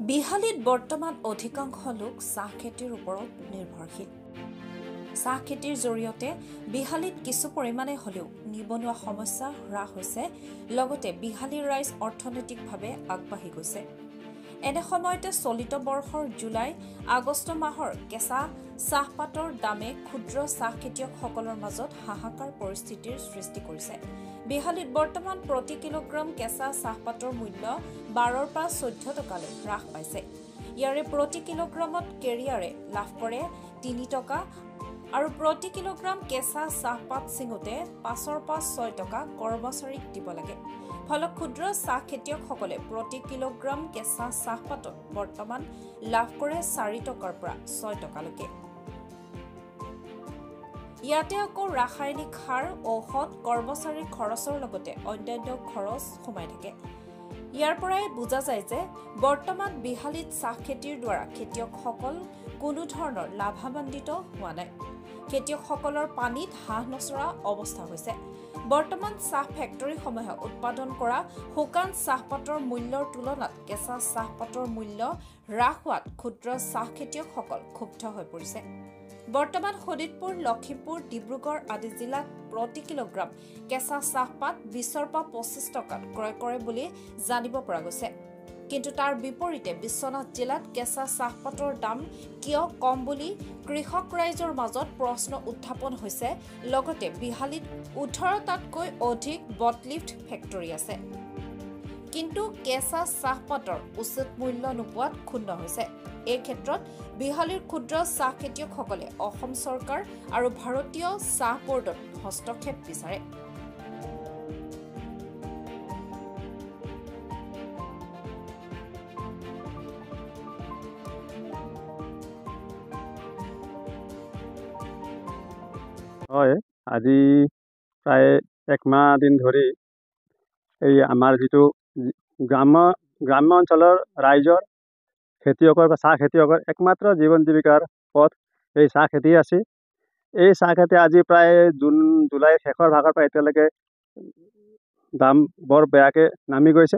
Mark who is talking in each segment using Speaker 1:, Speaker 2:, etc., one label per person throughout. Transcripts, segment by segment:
Speaker 1: বিহালীত বৰ্তমান অধিকাংশ লোক চাহ খেতিৰ ওপৰত নিৰ্ভৰশীল। চাহ খেতিৰ জৰিয়তে বিহালীত কিছু পৰিমাণে হ'লেও নিবনুৱা সমস্যা হ্ৰাস হৈছে, লগতে বিহালীৰ ৰাইজ অৰ্থনৈতিকভাৱে আগবাঢ়ি গৈছে। এনে সময়তে চলিত বৰ্ষৰ জুলাই আগষ্ট মাহৰ কেঁচা চাহপাতৰ দামে ক্ষুদ্ৰ চাহ খেতিয়কসকলৰ মাজত হাহাকাৰ পৰিস্থিতিৰ সৃষ্টি কৰিছে। বিহালীত বৰ্তমান প্ৰতি কিলোগ্ৰাম কেঁচা চাহপাতৰ মূল্য 12 পৰা 14 টকালৈ হ্ৰাস পাইছে। ইয়াৰে প্ৰতি কিলোগ্ৰামত কেৰিয়াৰে লাভ কৰে 3 টকা আৰু প্ৰতি কিলোগ্ৰাম কেঁচা চাহপাত ছিঙোতে 5 পৰা 6 টকা কৰ্মচাৰীক দিব লাগে। ফলত ক্ষুদ্ৰ চাহ খেতিয়কসকলে প্ৰতি কিলোগ্ৰাম কেঁচা চাহপাতত বৰ্তমান লাভ কৰে 4 টকাৰ পৰা 6 টকালৈকে। ইয়াতে আকৌ ৰাসায়নিক সাৰ, ঔষধ, কৰ্মচাৰীৰ খৰচৰ লগতে অন্যান্য খৰচ সোমাই থাকে। ইয়াৰ পৰাই বুজা যায় যে বৰ্তমান বিহালীত চাহ খেতিৰ দ্বাৰা খেতিয়কসকল কোনো ধৰণৰ লাভান্বিত হোৱা নাই। খেতিয়কসকলৰ পানীত হাঁহ নচৰা অৱস্থা হৈছে। বৰ্তমান চাহ ফেক্টৰীসমূহে উৎপাদন কৰা শুকান চাহপাতৰ মূল্যৰ তুলনাত কেঁচা চাহপাতৰ মূল্য হ্ৰাস হোৱাত ক্ষুদ্ৰ চাহ খেতিয়কসকল ক্ষুব্ধ হৈ পৰিছে। বৰ্তমান শোণিতপুৰ, লখিমপুৰ, ডিব্ৰুগড় আদি জিলাত প্ৰতি কিলোগ্ৰাম কেঁচা চাহপাত 20 পৰা 25 টকাত ক্ৰয় কৰে বুলি জানিব পৰা গৈছে। কিন্তু তাৰ বিপৰীতে বিশ্বনাথ জিলাত কেঁচা চাহপাতৰ দাম কিয় কম বুলি কৃষক ৰাইজৰ মাজত প্ৰশ্ন উত্থাপন হৈছে। লগতে বিহালীত 18টাতকৈ অধিক বটলিফ্ট ফেক্টৰী আছে, কিন্তু কেঁচা চাহপাতৰ উচিত মূল্য নোপোৱাত ক্ষুণ্ণ হৈছে। এই ক্ষেত্ৰত বিহালীৰ ক্ষুদ্ৰ চাহ খেতিয়কসকলে অসম চৰকাৰ আৰু ভাৰতীয় চাহ বৰ্ডত হস্তক্ষেপ বিচাৰে।
Speaker 2: হয়, আজি প্ৰায় 1 মাহ দিন ধৰি এই আমাৰ যিটো গ্ৰাম্য অঞ্চলৰ ৰাইজৰ খেতিয়কৰ বা চাহ খেতিয়কৰ একমাত্ৰ জীৱন জীৱিকাৰ পথ এই চাহ খেতি আছে। এই চাহ খেতি আজি প্ৰায় জুলাইৰ শেষৰ ভাগৰ পৰা এতিয়ালৈকে দাম বৰ বেয়াকৈ নামি গৈছে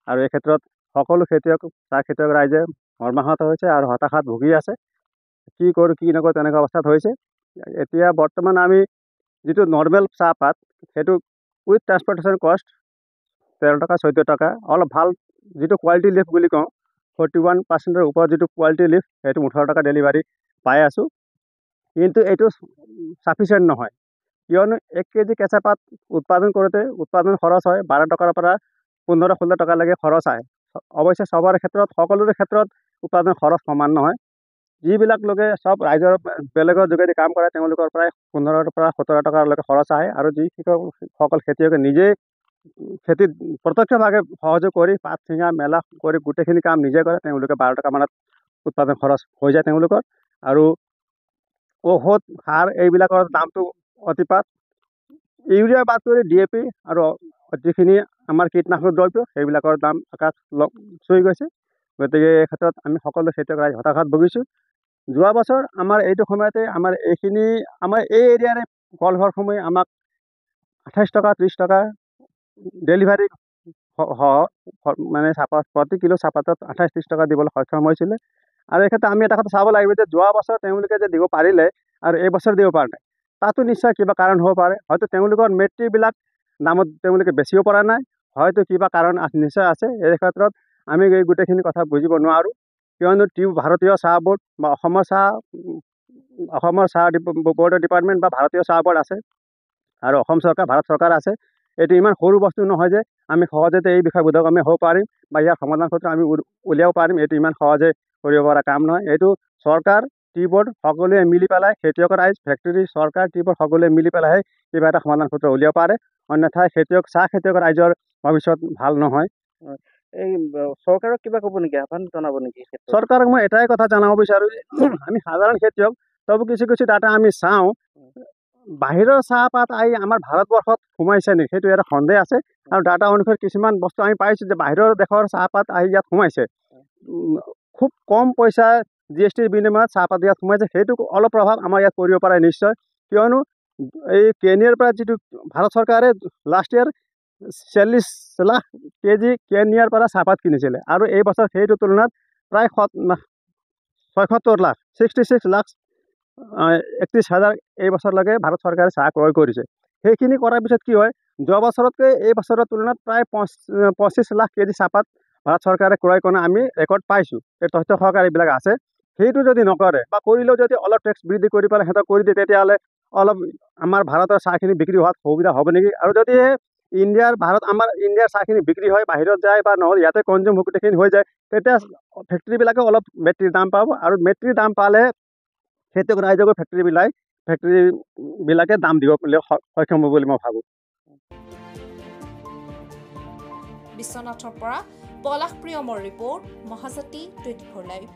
Speaker 2: আৰু এই ক্ষেত্ৰত সকলো চাহ খেতিয়ক ৰাইজে মৰ্মাহত হৈছে আৰু হতাশাত ভুগি আছে। কি কৰোঁ কি নকৰোঁ তেনেকুৱা অৱস্থাত হৈছে। এতিয়া বৰ্তমান আমি যিটো নৰ্মেল চাহপাত সেইটো উইথ ট্ৰান্সপৰ্টেশ্যন কষ্ট 13 টকা 14 টকা, অলপ ভাল যিটো কোৱালিটি লিফ বুলি কওঁ 41%ৰ ওপৰত যিটো কোৱালিটি লিফ সেইটো 18 টকা ডেলিভাৰী পাই আছোঁ। কিন্তু এইটো ছাফিচিয়েণ্ট নহয়, কিয়নো 1 কেজি কেঁচা পাত উৎপাদন কৰোঁতে উৎপাদন খৰচ হয় 12 টকাৰ পৰা 15-16 টকালৈকে খৰচ আহে। অৱশ্যে সকলোৰে ক্ষেত্ৰত উৎপাদন খৰচ সমান নহয়। যিবিলাক লোকে চব ৰাইজৰ বেলেগৰ যোগেদি কাম কৰে তেওঁলোকৰ প্ৰায় 15 পৰা 17 টকালৈকে খৰচ আহে আৰু যিসকল খেতিয়কে নিজেই খেতিত প্ৰত্যক্ষভাৱে সহযোগ কৰি পাত ছিঙা মেলা কৰি গোটেইখিনি কাম নিজে কৰে তেওঁলোকে 12 টকামানত উৎপাদন খৰচ হৈ যায় তেওঁলোকৰ। আৰু ঔষধ সাৰ এইবিলাকৰ দামটো অতিপাত। ইউৰিয়া বাদ কৰি DAP আৰু যিখিনি আমাৰ কীটনাশক দ্ৰব্য সেইবিলাকৰ দাম আকাশ চুই গৈছে। গতিকে এই ক্ষেত্ৰত আমি সকলো খেতিয়ক ৰাইজ হতাশাত ভুগিছোঁ। যোৱা বছৰ আমাৰ এইটো সময়তে আমাৰ এই এৰিয়াৰে কলঘৰসমূহে আমাক 28 টকা 30 টকা ডেলিভাৰী মানে প্ৰতি কিলো চাহপাতত 28-30 টকা দিবলৈ সক্ষম হৈছিলে। আৰু এই ক্ষেত্ৰত আমি এটা কথা চাব লাগিব যে যোৱা বছৰ তেওঁলোকে যে দিব পাৰিলে আৰু এই বছৰ দিব পৰা নাই, তাতো নিশ্চয় কিবা কাৰণ হ'ব পাৰে। হয়তো তেওঁলোকৰ মেট্ৰিবিলাক দামত তেওঁলোকে বেচিব পৰা নাই, হয়তো কিবা কাৰণ নিশ্চয় আছে। এই ক্ষেত্ৰত আমি এই গোটেইখিনি কথা বুজিব নোৱাৰোঁ, কিয়নো ভাৰতীয় চাহ বৰ্ড বা অসমৰ চাহ বৰ্ডৰ ডিপাৰ্টমেণ্ট বা ভাৰতীয় চাহ বৰ্ড আছে আৰু অসম চৰকাৰ ভাৰত চৰকাৰ আছে। এইটো ইমান সৰু বস্তু নহয় যে আমি সহজতে এই বিষয় বোধক আমি হ'ব পাৰিম বা ইয়াৰ সমাধান সূত্ৰ আমি উলিয়াব পাৰিম। এইটো ইমান সহজে কৰিব পৰা কাম নহয়। এইটো চৰকাৰ টি বৰ্ড সকলোৱে মিলি পেলাই খেতিয়কৰ ৰাইজ ফেক্টৰী চৰকাৰ টি বৰ্ড সকলোৱে মিলি পেলাইহে কিবা এটা সমাধান সূত্ৰ উলিয়াব পাৰে, অন্যথা চাহ খেতিয়কৰ ৰাইজৰ ভৱিষ্যত ভাল নহয়।
Speaker 3: এই চৰকাৰক কিবা ক'ব নেকি, আহ্বান জনাব নেকি?
Speaker 2: চৰকাৰক মই এটাই কথা জনাব বিচাৰোঁ যে আমি সাধাৰণ খেতিয়ক, তবু কিছু ডাটা আমি চাওঁ বাহিৰৰ চাহপাত আহি আমাৰ ভাৰতবৰ্ষত সোমাইছে নেকি সেইটো এটা সন্দেহ আছে। আৰু ডাটা অনুসৰি কিছুমান বস্তু আমি পাইছোঁ যে বাহিৰৰ দেশৰ চাহপাত আহি ইয়াত সোমাইছে, খুব কম পইচা GSTৰ বিনিময়ত চাহপাত ইয়াত সোমাইছে। সেইটো অলপ প্ৰভাৱ আমাৰ ইয়াত পৰিব পাৰে নিশ্চয়, কিয়নো এই কেনিয়াৰ পৰা যিটো ভাৰত চৰকাৰে লাষ্ট ইয়াৰ 40 লাখ কেজি কেনিয়াৰ পৰা চাহপাত কিনিছিলে আৰু এই বছৰ সেইটো তুলনাত প্ৰায় 76 লাখ 66 লাখ 31,000 এই বছৰলৈকে ভাৰত চৰকাৰে চাহ ক্ৰয় কৰিছে। সেইখিনি কৰাৰ পিছত কি হয়, যোৱা বছৰতকৈ এই বছৰৰ তুলনাত প্ৰায় 25 লাখ কেজি চাহপাত ভাৰত চৰকাৰে ক্ৰয় কৰা আমি ৰেকৰ্ড পাইছোঁ। এই তথ্য সহকাৰে এইবিলাক আছে। সেইটো যদি নকৰে বা কৰিলেও যদি অলপ টেক্স বৃদ্ধি কৰি পেলাই সিহঁতক কৰি দিয়ে, তেতিয়াহ'লে অলপ আমাৰ ভাৰতৰ চাহখিনি বিক্ৰী হোৱাত সুবিধা হ'ব নেকি। আৰু যদি আমাৰ ইণ্ডিয়াৰ চাহখিনি বিক্ৰী হয়, বাহিৰত যায় বা নহ'লে ইয়াতে কনজিউম গোটেইখিনি হৈ যায়, তেতিয়া ফেক্টৰীবিলাকে অলপ মেট্ৰিৰ দাম পাব। আৰু মেট্ৰিৰ দাম পালে খেতিয়ক ৰাইজকো ফেক্টৰীবিলাকে দাম দিব সক্ষম হ'ব বুলি মই ভাবোঁ।
Speaker 1: বিশ্বনাথৰ পৰা পলাশ প্ৰিয়মৰ ৰিপৰ্ট, মহাজাতি 24 লাইভ।